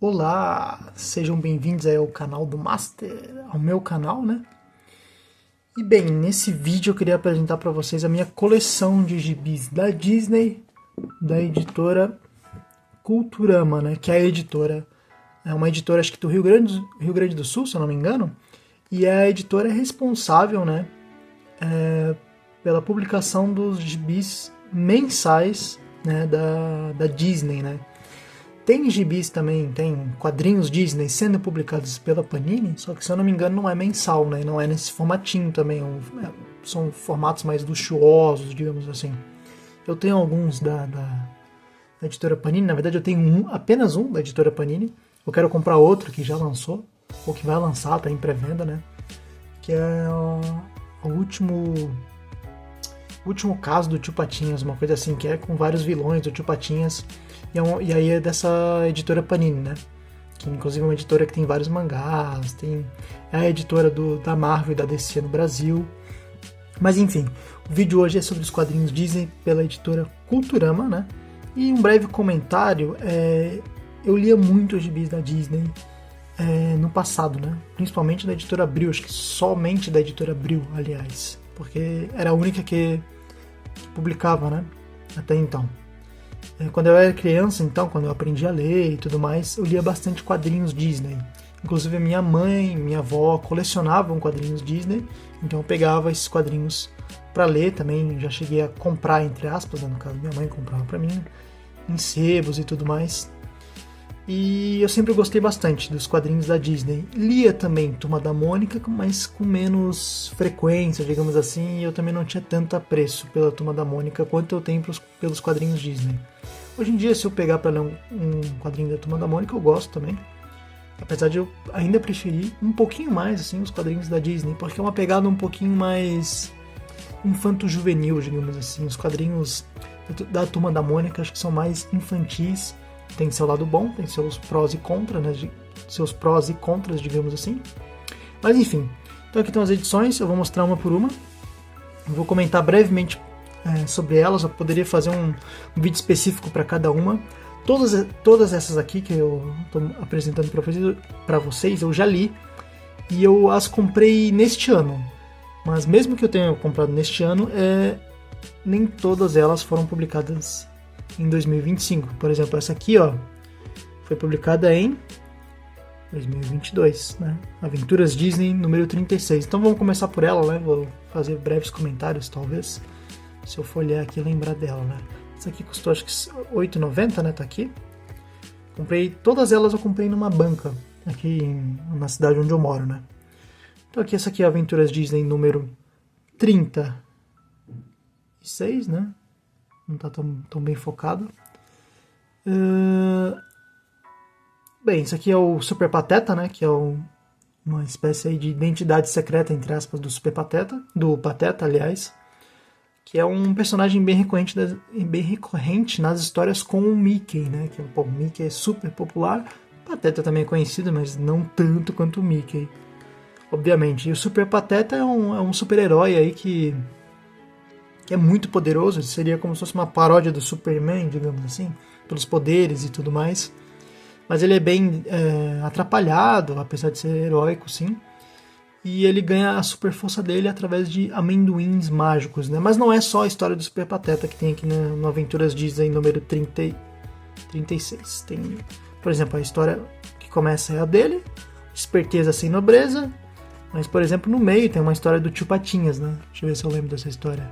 Olá, sejam bem-vindos aí ao canal do Master, ao meu canal, né? E bem, nesse vídeo eu queria apresentar para vocês a minha coleção de gibis da Disney, da editora Culturama, né? Que é a editora, é uma editora acho que do Rio Grande do Sul, se eu não me engano, e é a editora responsável, né? Pela publicação dos gibis mensais, né? Da Disney, né? Tem gibis também, tem quadrinhos Disney sendo publicados pela Panini, só que se eu não me engano não é mensal, né? Não é nesse formatinho também, são formatos mais luxuosos, digamos assim. Eu tenho alguns da editora Panini, na verdade eu tenho apenas um da editora Panini. Eu quero comprar outro que já lançou, ou que vai lançar, tá em pré-venda, né? Que é o último caso do Tio Patinhas, uma coisa assim, que é com vários vilões do Tio Patinhas. E aí é dessa editora Panini, né? Que inclusive é uma editora que tem vários mangás, é a editora da Marvel e da DC no Brasil. Mas enfim, o vídeo hoje é sobre os quadrinhos Disney pela editora Culturama, né? E um breve comentário, eu lia muito os gibis da Disney no passado, né? Principalmente da editora Abril, acho que somente da editora Abril, aliás. Porque era a única que publicava, né? Até então. Quando eu era criança, então, quando eu aprendi a ler e tudo mais, eu lia bastante quadrinhos Disney. Inclusive, minha mãe e minha avó colecionavam quadrinhos Disney, então eu pegava esses quadrinhos para ler também. Já cheguei a comprar, entre aspas, né? No caso, minha mãe comprava para mim, em sebos e tudo mais. E eu sempre gostei bastante dos quadrinhos da Disney. Lia também Turma da Mônica, mas com menos frequência, digamos assim, e eu também não tinha tanto apreço pela Turma da Mônica quanto eu tenho pelos quadrinhos Disney. Hoje em dia, se eu pegar para ler um quadrinho da Turma da Mônica, eu gosto também. Apesar de eu ainda preferir um pouquinho mais assim, os quadrinhos da Disney, porque é uma pegada um pouquinho mais infanto-juvenil, digamos assim. Os quadrinhos da Turma da Mônica acho que são mais infantis. Tem seu lado bom, tem seus prós e contras, né? Seus prós e contras, digamos assim. Mas enfim, então aqui estão as edições, eu vou mostrar uma por uma. Eu vou comentar brevemente sobre elas, eu poderia fazer um vídeo específico para cada uma. Todas essas aqui que eu estou apresentando para vocês, eu já li e eu as comprei neste ano. Mas mesmo que eu tenha comprado neste ano, nem todas elas foram publicadas em 2025. Por exemplo, essa aqui, ó, foi publicada em 2022, né? Aventuras Disney número 36. Então vamos começar por ela, né? Vou fazer breves comentários, talvez, se eu for olhar aqui e lembrar dela, né? Essa aqui custou acho que R$ 8,90, né? Tá aqui. Todas elas eu comprei numa banca, aqui na cidade onde eu moro, né? Então aqui, essa aqui é Aventuras Disney número 36, né? Não está tão bem focado. Bem, isso aqui é o Super Pateta, né? Que é uma espécie aí de identidade secreta, entre aspas, do Super Pateta. Do Pateta, aliás. Que é um personagem bem recorrente nas histórias com o Mickey, né? Que o Mickey é super popular. O Pateta também é conhecido, mas não tanto quanto o Mickey, obviamente. E o Super Pateta é um super-herói aí que é muito poderoso, seria como se fosse uma paródia do Superman, digamos assim, pelos poderes e tudo mais. Mas ele é bem atrapalhado, apesar de ser heróico, sim. E ele ganha a super força dele através de amendoins mágicos, né? Mas não é só a história do Super Pateta que tem aqui no Aventuras Disney número 36. Tem, por exemplo, a história que começa é a dele, Esperteza Sem Nobreza. Mas, por exemplo, no meio tem uma história do Tio Patinhas, né? Deixa eu ver se eu lembro dessa história.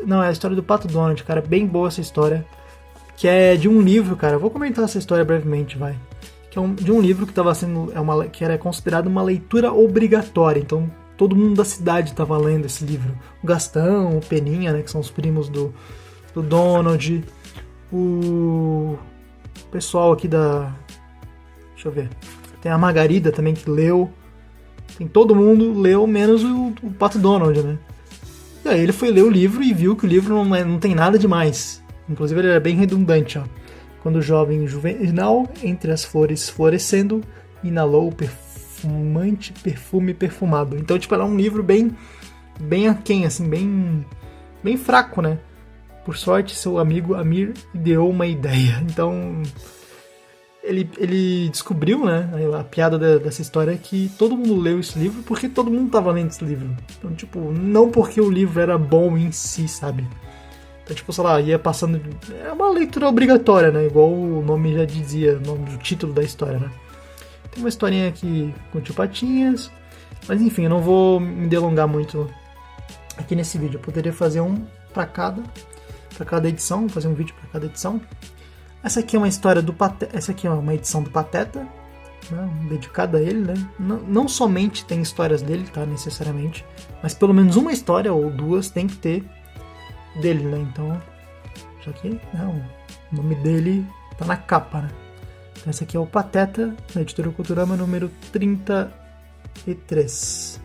Não, é a história do Pato Donald, cara, bem boa essa história, que é de um livro, cara, eu vou comentar essa história brevemente, vai, que é de um livro que que era considerado uma leitura obrigatória, então todo mundo da cidade estava lendo esse livro, o Gastão, o Peninha, né, que são os primos do Donald, o pessoal aqui deixa eu ver, tem a Margarida também que leu, todo mundo leu, menos o Pato Donald, né. E aí ele foi ler o livro e viu que o livro não tem nada demais. Inclusive ele era bem redundante, ó. Quando o jovem juvenal, entre as flores florescendo, inalou o perfumante perfume perfumado. Então, tipo, era um livro bem aquém, assim, bem fraco, né? Por sorte, seu amigo Amir ideou uma ideia. Então, ele descobriu, né, a piada dessa história é que todo mundo leu esse livro porque todo mundo tava lendo esse livro. Então, tipo, não porque o livro era bom em si, sabe? Então, tipo, sei lá, ia passando... É uma leitura obrigatória, né? Igual o nome já dizia, o título da história, né? Tem uma historinha aqui com tio Patinhas, mas enfim, eu não vou me delongar muito aqui nesse vídeo. Eu poderia fazer um para cada edição, fazer um vídeo para cada edição. Essa aqui é uma história do Pateta, essa aqui é uma edição do Pateta, né, dedicada a ele, né? Não somente tem histórias dele, tá, necessariamente, mas pelo menos uma história ou duas tem que ter dele, né? Então, isso aqui, né, o nome dele tá na capa, né? Então, esse aqui é o Pateta, da editora Culturama, número 33.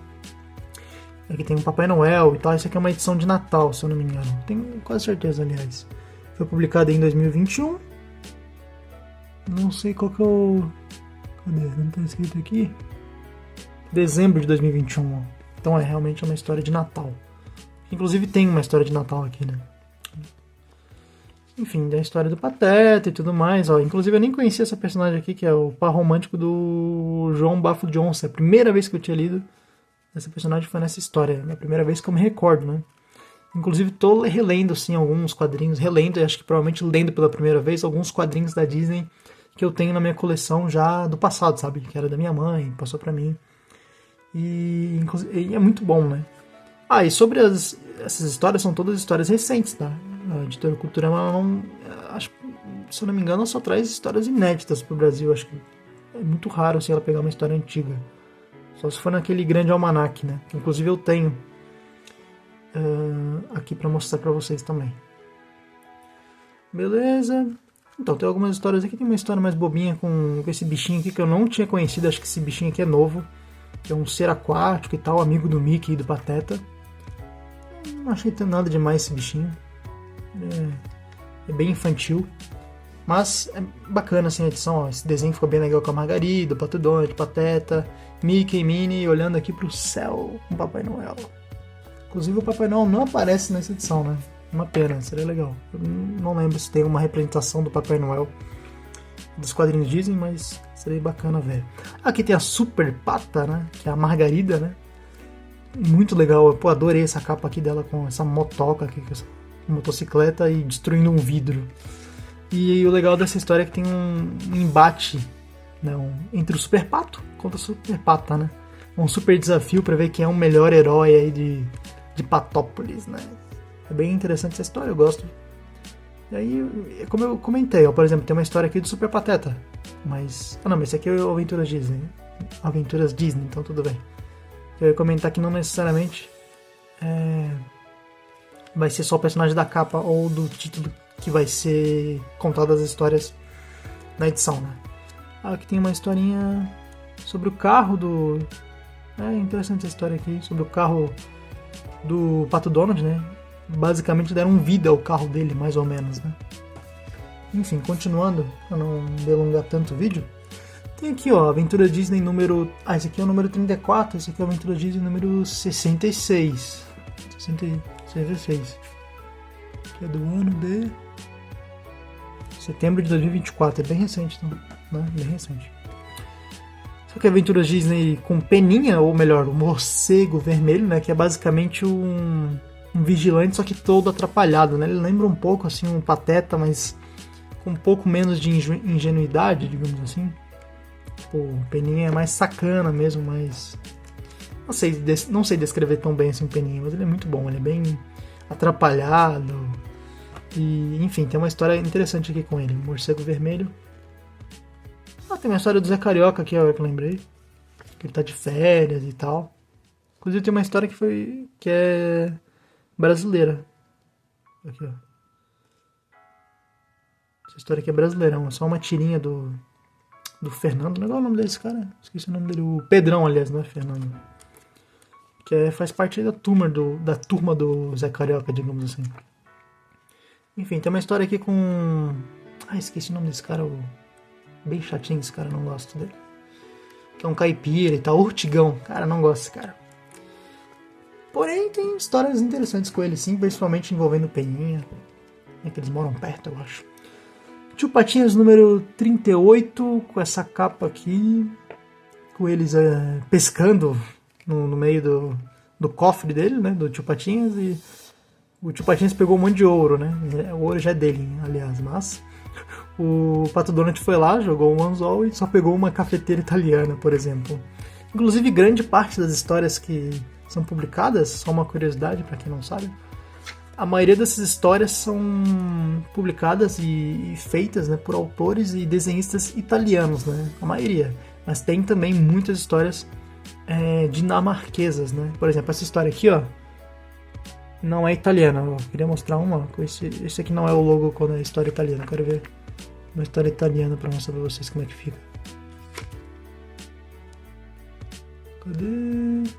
Aqui tem o Papai Noel e tal. Essa aqui é uma edição de Natal, se eu não me engano. Tenho quase certeza, aliás. Foi publicada em 2021. Não sei qual que é o... Cadê? Não tá escrito aqui. Dezembro de 2021. Ó. Então é realmente uma história de Natal. Inclusive tem uma história de Natal aqui, né? Enfim, da história do Pateta e tudo mais. Ó. Inclusive eu nem conhecia essa personagem aqui, que é o par romântico do João Bafo Johnson. É a primeira vez que eu tinha lido essa personagem foi nessa história. É a primeira vez que eu me recordo, né? Inclusive tô relendo, assim, alguns quadrinhos. Relendo, e acho que provavelmente lendo pela primeira vez, alguns quadrinhos da Disney que eu tenho na minha coleção já do passado, sabe? Que era da minha mãe, passou pra mim. E é muito bom, né? Ah, e sobre essas histórias, são todas histórias recentes, tá? A editora Culturama, ela não... Acho, se eu não me engano, ela só traz histórias inéditas pro Brasil. Acho que é muito raro, assim, ela pegar uma história antiga. Só se for naquele grande almanac, né? Que inclusive eu tenho aqui pra mostrar pra vocês também. Beleza. Então, tem algumas histórias aqui. Tem uma história mais bobinha com esse bichinho aqui que eu não tinha conhecido. Acho que esse bichinho aqui é novo. Que é um ser aquático e tal, amigo do Mickey e do Pateta. Não achei nada demais esse bichinho. É bem infantil. Mas é bacana assim a edição. Ó. Esse desenho ficou bem legal com a Margarida, o Pato Donald, o Pateta, Mickey e Minnie olhando aqui pro céu com o Papai Noel. Inclusive o Papai Noel não aparece nessa edição, né? Uma pena, seria legal. Eu não lembro se tem uma representação do Papai Noel dos quadrinhos Disney, mas seria bacana ver. Aqui tem a Super Pata, né? Que é a Margarida, né? Muito legal. Pô, adorei essa capa aqui dela com essa motoca aqui, com essa motocicleta e destruindo um vidro. E o legal dessa história é que tem um embate, né, entre o Super Pato contra o Super Pata, né? Um super desafio para ver quem é o melhor herói aí de Patópolis, né? É bem interessante essa história, eu gosto. E aí, como eu comentei, ó, por exemplo, tem uma história aqui do Super Pateta, mas... Ah não, mas esse aqui é o Aventuras Disney, né? Aventuras Disney, então tudo bem. Eu ia comentar que não necessariamente vai ser só o personagem da capa ou do título que vai ser contadas as histórias na edição, né? Aqui tem uma historinha sobre o carro do... É interessante essa história aqui, sobre o carro do Pato Donald, né? Basicamente deram vida ao carro dele, mais ou menos, né? Enfim, continuando, para não delongar tanto o vídeo, tem aqui, ó, Aventura Disney número... Ah, esse aqui é o número 34, esse aqui é o Aventura Disney número 66. 66. Que é do ano de... setembro de 2024, é bem recente, então, né? Bem recente. Só que Aventuras Disney com Peninha, ou melhor, o Morcego Vermelho, né? Que é basicamente um vigilante, só que todo atrapalhado, né? Ele lembra um pouco, assim, um Pateta, mas com um pouco menos de ingenuidade, digamos assim. Tipo, o Peninha é mais sacana mesmo, mas... Não sei descrever tão bem assim o Peninha, mas ele é muito bom, ele é bem atrapalhado. E, enfim, tem uma história interessante aqui com ele, Morcego Vermelho. Ah, tem uma história do Zé Carioca aqui, ó, que eu lembrei. Que ele tá de férias e tal. Inclusive tem uma história que é brasileira. Aqui, ó. Essa história aqui é brasileirão, é só uma tirinha do Fernando. Não é o nome desse cara? Esqueci o nome dele. O Pedrão, aliás, não é Fernando. Que faz parte da turma do Zé Carioca, digamos assim. Enfim, tem uma história aqui com... Ah, esqueci o nome desse cara. Bem chatinho esse cara, não gosto dele. Que é um caipira e tal, Urtigão. Cara, não gosto desse cara. Porém, tem histórias interessantes com ele, sim, principalmente envolvendo Peninha. É que eles moram perto, eu acho. Tio Patinhas número 38, com essa capa aqui, com eles pescando no meio do cofre dele, né, do Tio Patinhas, e o Tio Patinhas pegou um monte de ouro, né, o ouro já é dele, aliás, mas o Pato Donald foi lá, jogou um anzol e só pegou uma cafeteira italiana, por exemplo. Inclusive, grande parte das histórias que são publicadas, só uma curiosidade para quem não sabe, a maioria dessas histórias são publicadas e feitas, né, por autores e desenhistas italianos, né, a maioria. Mas tem também muitas histórias dinamarquesas, né. Por exemplo, essa história aqui, ó, não é italiana. Eu queria mostrar uma. Esse aqui não é o logo quando é história italiana. Eu quero ver uma história italiana para mostrar para vocês como é que fica. Cadê?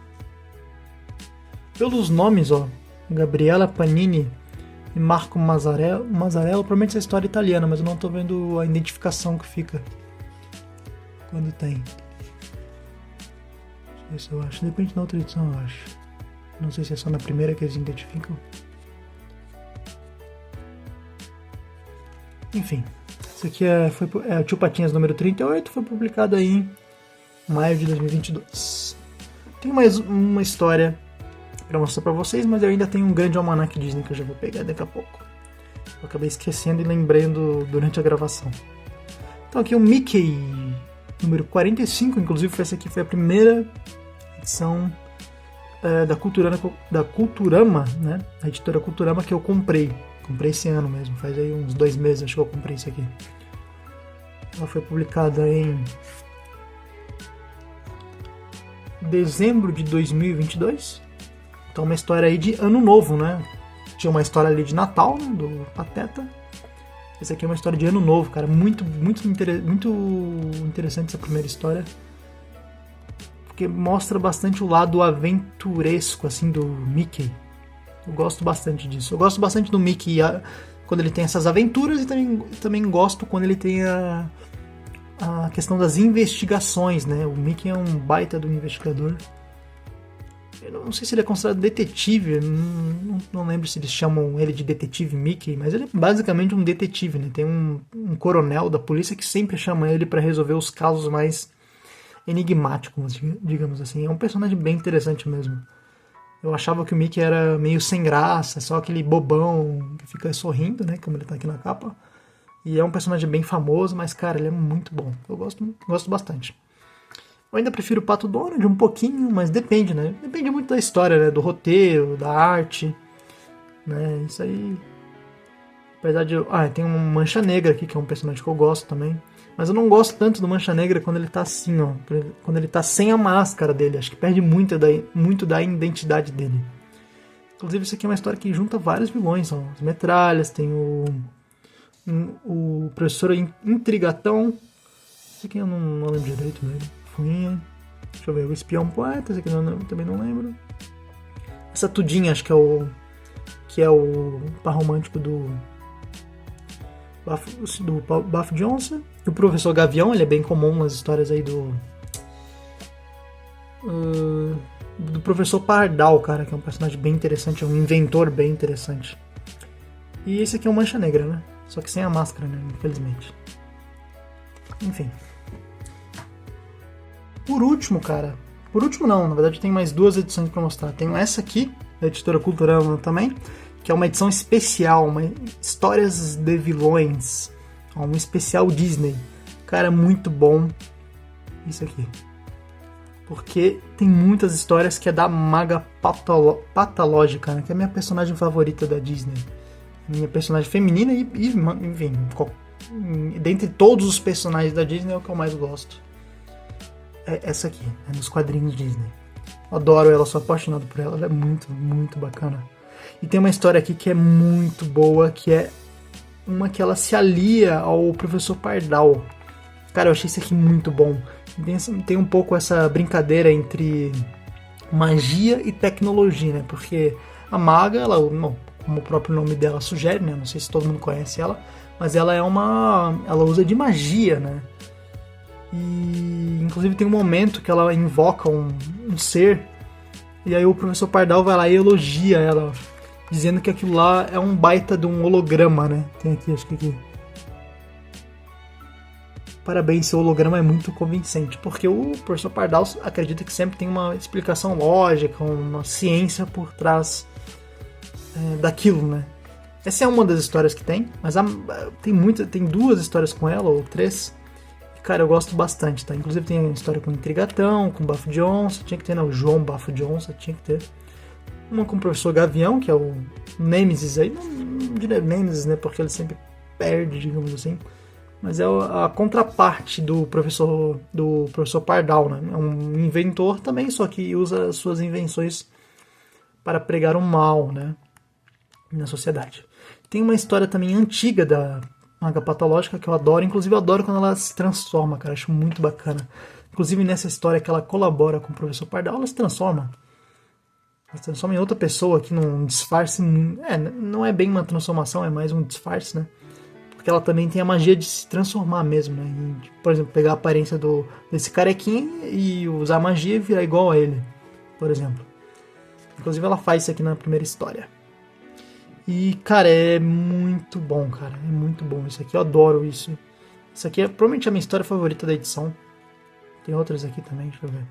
Pelos nomes, ó, Gabriella Panini e Marco Mazzarello, provavelmente essa história é italiana, mas eu não tô vendo a identificação que fica quando tem. Não sei se eu acho, depende da outra edição, eu acho. Não sei se é só na primeira que eles identificam. Enfim, isso aqui é o Tio Patinhas número 38, foi publicado aí em maio de 2022. Tem mais uma história para mostrar para vocês, mas eu ainda tenho um grande almanac Disney que eu já vou pegar daqui a pouco. Eu acabei esquecendo e lembrando durante a gravação. Então aqui o Mickey número 45, inclusive essa aqui foi a primeira edição da Culturama, né? A editora Culturama que eu comprei. Comprei esse ano mesmo, faz aí uns 2 meses acho que eu comprei isso aqui. Ela foi publicada em dezembro de 2022. Então uma história aí de ano novo, né? Tinha uma história ali de Natal, né? Do Pateta. Essa aqui é uma história de ano novo, cara. Muito interessante essa primeira história. Porque mostra bastante o lado aventuresco, assim, do Mickey. Eu gosto bastante disso. Eu gosto bastante do Mickey quando ele tem essas aventuras e também gosto quando ele tem a questão das investigações, né? O Mickey é um baita do investigador. Eu não sei se ele é considerado detetive, não lembro se eles chamam ele de detetive Mickey, mas ele é basicamente um detetive, né? Tem um coronel da polícia que sempre chama ele para resolver os casos mais enigmáticos, digamos assim. É um personagem bem interessante mesmo. Eu achava que o Mickey era meio sem graça, só aquele bobão que fica sorrindo, né? Como ele tá aqui na capa. E é um personagem bem famoso, mas, cara, ele é muito bom. Eu gosto bastante. Eu ainda prefiro o Pato Donald um pouquinho, mas depende, né? Depende muito da história, né? Do roteiro, da arte, né? Isso aí... Apesar de... tem um Mancha Negra aqui, que é um personagem que eu gosto também. Mas eu não gosto tanto do Mancha Negra quando ele tá assim, ó. Quando ele tá sem a máscara dele. Acho que perde muito da identidade dele. Inclusive, isso aqui é uma história que junta vários vilões, ó. As metralhas, tem o professor Intrigatão. Esse aqui eu não lembro direito dele. Fuinha. Deixa eu ver, o Espião Poeta, esse aqui também não lembro. Essa Tudinha, acho que é o par romântico do Bafo de Onça. O Professor Gavião, ele é bem comum nas histórias aí do Professor Pardal, cara, que é um personagem bem interessante, é um inventor bem interessante. E esse aqui é o Mancha Negra, né? Só que sem a máscara, né? Infelizmente. Enfim. Por último, cara... Por último não, na verdade tem mais 2 edições pra mostrar. Tem essa aqui, da editora Culturama também, que é uma edição especial, Histórias de Vilões. Um especial Disney. Cara, muito bom isso aqui. Porque tem muitas histórias que é da Maga Patológica, né? Que é a minha personagem favorita da Disney. Minha personagem feminina e enfim, dentre todos os personagens da Disney é o que eu mais gosto. É essa aqui, nos quadrinhos Disney. Eu adoro ela, sou apaixonado por ela, ela é muito, muito bacana. E tem uma história aqui que é muito boa, que é uma que ela se alia ao Professor Pardal. Cara, eu achei isso aqui muito bom. Tem um pouco essa brincadeira entre magia e tecnologia, né? Porque a maga, ela, como o próprio nome dela sugere, né? Não sei se todo mundo conhece ela, mas ela ela usa de magia, né? E inclusive tem um momento que ela invoca um ser, e aí o Professor Pardal vai lá e elogia ela, dizendo que aquilo lá é um baita de um holograma, né? Tem aqui, acho que aqui. parabéns, seu holograma é muito convincente, porque o professor Pardal acredita que sempre tem uma explicação lógica, uma ciência por trás daquilo, né? Essa é uma das histórias que tem, mas tem duas histórias com ela, ou 3. Cara, eu gosto bastante, tá? Inclusive tem uma história com o Intrigatão, com o Bafo de Onça, tinha que ter, né? O João Bafo de Onça, tinha que ter. Uma com o professor Gavião, que é o Nêmesis aí, não diria Nêmesis, né? Porque ele sempre perde, digamos assim. Mas é a contraparte do professor Pardal, né? É um inventor também, só que usa as suas invenções para pregar o mal, né? Na sociedade. Tem uma história também antiga da Maga Patológica que eu adoro, inclusive eu adoro quando ela se transforma, cara, acho muito bacana. Inclusive nessa história que ela colabora com o professor Pardal, ela se transforma. Ela se transforma em outra pessoa aqui num disfarce. Não é bem uma transformação, é mais um disfarce, né? Porque ela também tem a magia de se transformar mesmo, né? E, por exemplo, pegar a aparência desse carequinha e usar a magia e virar igual a ele, por exemplo. Inclusive ela faz isso aqui na primeira história. E, cara, é muito bom, cara. É muito bom isso aqui. Eu adoro isso. Isso aqui é provavelmente a minha história favorita da edição. Tem outras aqui também, deixa eu ver.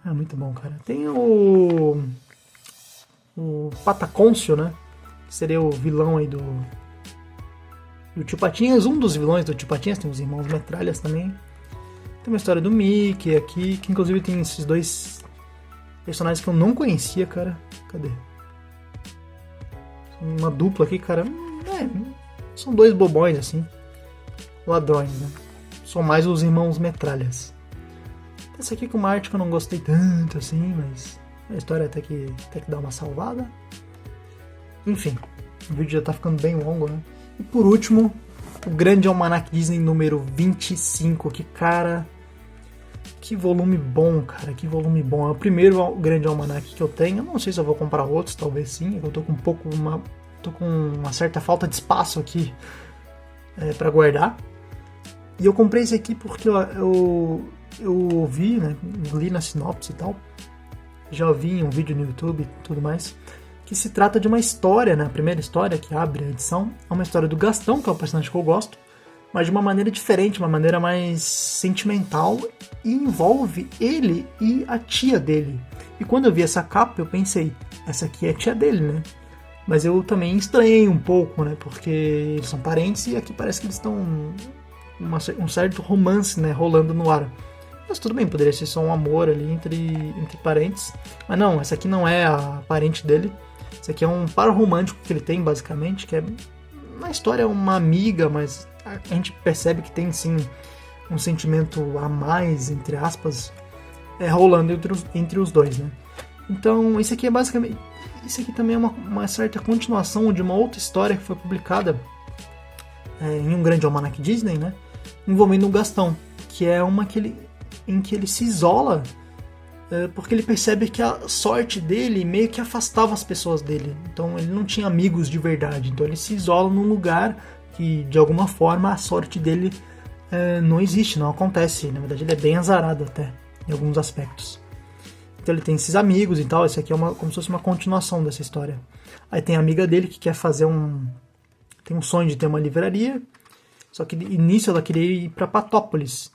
É muito bom, cara. Tem o Patacôncio, né? Que seria o vilão aí do Tio Patinhas. Um dos vilões do Tio Patinhas. Tem os irmãos Metralhas também. Tem uma história do Mickey aqui. Que inclusive tem esses dois personagens que eu não conhecia, cara. Cadê? Uma dupla aqui, cara. São dois bobões, assim. Ladrões, né? São mais os irmãos Metralhas. Essa aqui com uma arte que eu não gostei tanto, assim, mas a história até que dá uma salvada. Enfim, o vídeo já tá ficando bem longo, né? E por último, o Grande Almanac Disney número 25. Que, cara... Que volume bom, cara. Que volume bom. É o primeiro Grande Almanac que eu tenho. Eu não sei se eu vou comprar outros, talvez sim. Eu tô com tô com uma certa falta de espaço aqui pra guardar. E eu comprei esse aqui porque eu ouvi, né? Li na sinopse e tal. Já ouvi em um vídeo no YouTube e tudo mais. Que se trata de uma história, né? A primeira história que abre a edição é uma história do Gastão, que é o personagem que eu gosto. Mas de uma maneira diferente, uma maneira mais sentimental, e envolve ele e a tia dele. E quando eu vi essa capa, eu pensei, essa aqui é a tia dele, né? Mas eu também estranhei um pouco, né? Porque eles são parentes e aqui parece que eles estão um certo romance, né? Rolando no ar. Mas tudo bem, poderia ser só um amor ali entre parentes. Mas não, essa aqui não é a parente dele. Essa aqui é um par romântico que ele tem, basicamente, que é na história uma amiga, mas a gente percebe que tem sim um sentimento a mais, entre aspas, rolando entre os dois, né? Então, isso aqui é basicamente... Isso aqui também é uma certa continuação de uma outra história que foi publicada em um Grande Almanac Disney, né? Envolvendo o Gastão, que é em que ele se isola porque ele percebe que a sorte dele meio que afastava as pessoas dele. Então, ele não tinha amigos de verdade. Então, ele se isola num lugar que, de alguma forma, a sorte dele não existe, não acontece. Na verdade, ele é bem azarado até, em alguns aspectos. Então ele tem esses amigos e tal. Esse aqui é como se fosse uma continuação dessa história. Aí tem a amiga dele que quer fazer tem um sonho de ter uma livraria. Só que início ela queria ir para Patópolis.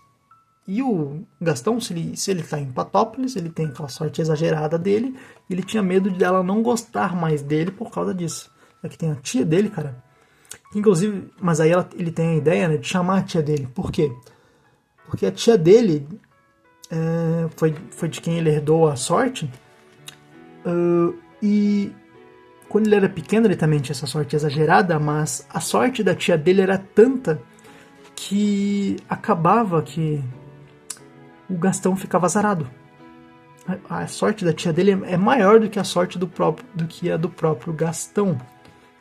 E o Gastão, se ele tá em Patópolis, ele tem aquela sorte exagerada dele. E ele tinha medo dela não gostar mais dele por causa disso. Aqui tem a tia dele, cara. Inclusive, mas aí ele tem a ideia, né, de chamar a tia dele. Por quê? Porque a tia dele foi de quem ele herdou a sorte. E quando ele era pequeno, ele também tinha essa sorte exagerada, mas a sorte da tia dele era tanta que acabava que o Gastão ficava azarado. A sorte da tia dele é maior do que a sorte do próprio Gastão.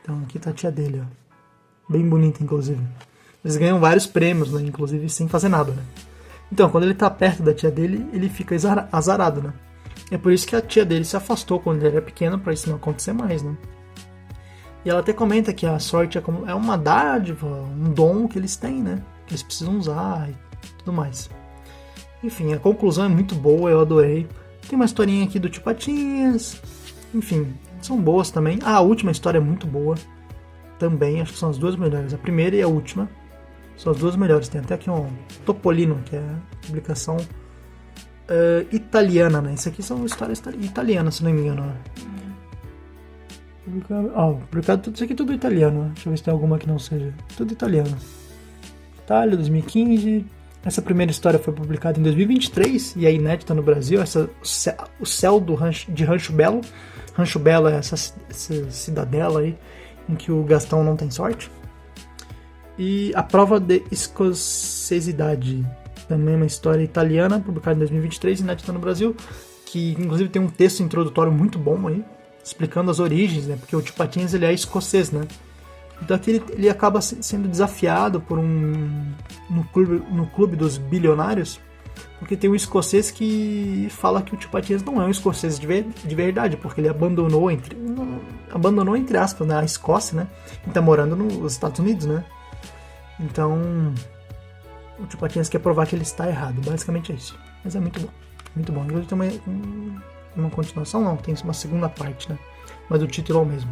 Então aqui tá a tia dele, ó. Bem bonita, inclusive. Eles ganham vários prêmios, né? Inclusive sem fazer nada, né? Então, quando ele tá perto da tia dele, ele fica azarado, né? É por isso que a tia dele se afastou quando ele era pequeno, pra isso não acontecer mais, né? E ela até comenta que a sorte é uma dádiva, um dom que eles têm, né? Que eles precisam usar e tudo mais. Enfim, a conclusão é muito boa, eu adorei. Tem uma historinha aqui do Tio Patinhas. Enfim, são boas também. A última história é muito boa também, acho que são as duas melhores, a primeira e a última. São as duas melhores. Tem até aqui um Topolino, que é a publicação italiana, né? Isso aqui são histórias italianas, se não me engano. Né? Publicado tudo isso aqui, tudo italiano. Deixa eu ver se tem alguma que não seja. Tudo italiano. Itália, 2015. Essa primeira história foi publicada em 2023 e é inédita no Brasil. O Céu de Rancho Belo. Rancho Belo é essa cidadela aí em que o Gastão não tem sorte. E A Prova de Escocesidade, também uma história italiana, publicada em 2023, inédita no Brasil, que inclusive tem um texto introdutório muito bom aí, explicando as origens, né? Porque o Tio Patinhas ele é escocês, né? Então aqui ele acaba sendo desafiado por no clube dos bilionários, porque tem um escocês que fala que o Tio Patinhas não é um escocês de verdade, porque ele abandonou entre aspas, né, a Escócia, né? E tá morando nos Estados Unidos, né? Então o Tio Patinhas quer provar que ele está errado, basicamente é isso. Mas é muito bom, muito bom. Inclusive tem uma continuação, não, tem uma segunda parte, né? Mas o título é o mesmo.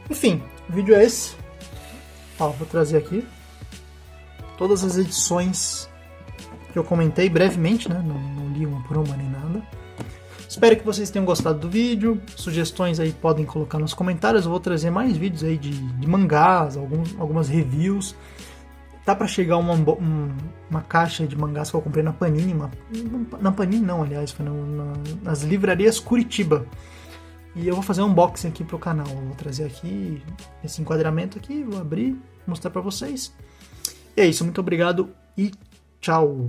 Enfim, o vídeo é esse. Vou trazer aqui todas as edições que eu comentei brevemente, né? Não li uma por uma nem nada. Espero que vocês tenham gostado do vídeo. Sugestões aí podem colocar nos comentários. Eu vou trazer mais vídeos aí de mangás, algumas reviews. Tá para chegar uma caixa de mangás que eu comprei na Panini. Na Panini não, aliás, foi nas livrarias Curitiba. E eu vou fazer um unboxing aqui pro canal. Eu vou trazer aqui esse enquadramento aqui, vou abrir, mostrar para vocês. E é isso, muito obrigado e tchau!